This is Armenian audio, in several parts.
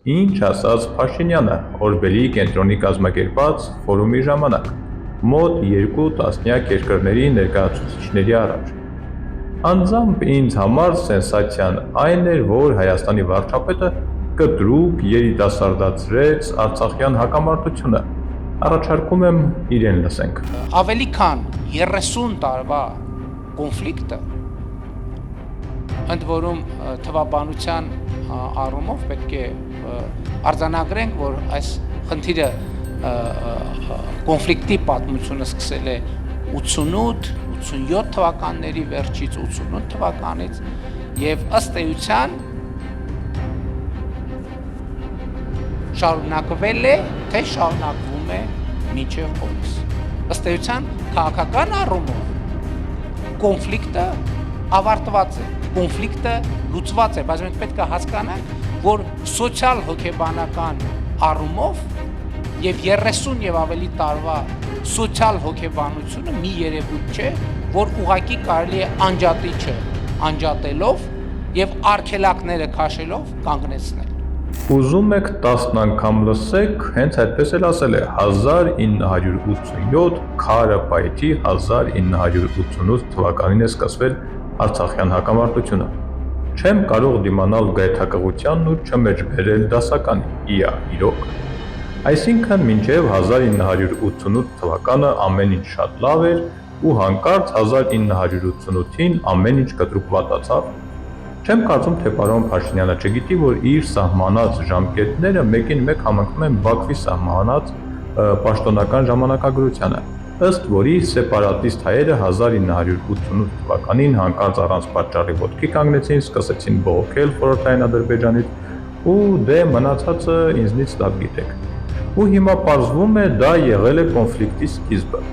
Ինչ ասաց Փաշինյանը Օրբելի կենտրոնի կազմակերպած ֆորումի ժամանակ, մոտ 2 տասնյակ երկրների ներկայացուցիչների առաջ։ Անձամբ ինձ համար սենսացիան այն էր, որ Հայաստանի վարչապետը կտրուկ երիտասարդացրեց Արցախյան հակամարտությունը։ Առաջարկում եմ իրեն լսենք։ Ավելի քան 30 տարվա կոնֆլիկտը, ընդ որում թվաբանության առումով պետք է արձանագրենք, որ այս խնդիրը կոնֆլիկտի պատմությունը սկսել է 88-87 թվականների վերջից, 88 թվականից եւ ըստ էության շարունակվել է, թե շարունակվում է մինչև օրս։ Ըստ էության քաղաքական առումով կոնֆլիկտը ավարտված է, կոնֆլիկտը լուծված է, բայց մենք պետք է հասկանանք, որ սոցիալ հոգեբանական առումով եւ 30 եւ ավելի տարվա սոցիալ հոգեբանությունը մի երևույթ չէ, որ ուղղակի կարելի է անջատիչը անջատելով եւ արգելակները քաշելով կանգնեցնել։ Ուզում եք 10 անգամ լսեք, հենց այդպես էլ ասել է 1987 քարը պայթի 1988 թվականին է սկսվել Արցախյան հակամարտությունը։ Չեմ կարող դիմանալ գայթակղությանն ու չմեջբերել դասականի՝ իրոք։ Այսինքն մինչև 1988 թվականը ամեն ինչ շատ լավ էր ու հանկարծ 1988-ին ամեն ինչ կտրուկ վատացավ։ Չեմ կարծում, թե պարոն Փաշինյանը չգիտի, որ իր սահմանած ժամկետները մեկին մեկ համընկնում են Բաքվի սահմանած պաշտոնական ժամանակագրությանը, ըստ որի սեպարատիստ հայերը 1988 թվականին հանկարծ առանց պատճառի ոտքի կանգնեցին, սկսեցին բողոքել խորհրդային Ադրբեջանից ու դե մնացածը ինձնից լավ գիտեք։ Ու հիմա պարզվում է դա եղել է կոնֆլիկտի սկիզբը։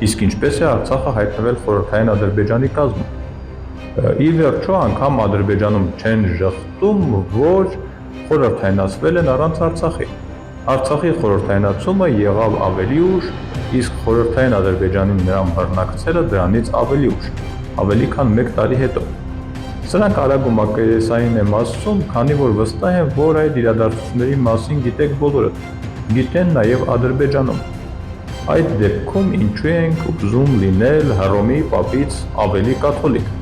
Իսկ ինչպես է Արցախը հայտնվել խորհրդային Ադրբեջանի կազմում։ Ի վերջո անգամ Ադրբեջանում չեն ժխտում, որ խորհրդայնացվել են առանց Արցախի։ Արցախի խորհրդայնացումը եղավ ավելի ուշ, իսկ խորհրդային Ադրբեջանին նրան բռնակցելը դրանից ավելի ուշ, ավելի քան 1 տարի հետո։ Սրանք արագ ու մակերեսային եմ ասում, քանի որ վստահ եմ, որ այդ իրադարձությունների մասին գիտեք բոլորդ, գիտեն նաև Ադրբեջանում։ Այդ դեպքում ինչու ենք ուզում լինել Հռոմի պապից ավելի կաթոլիկ։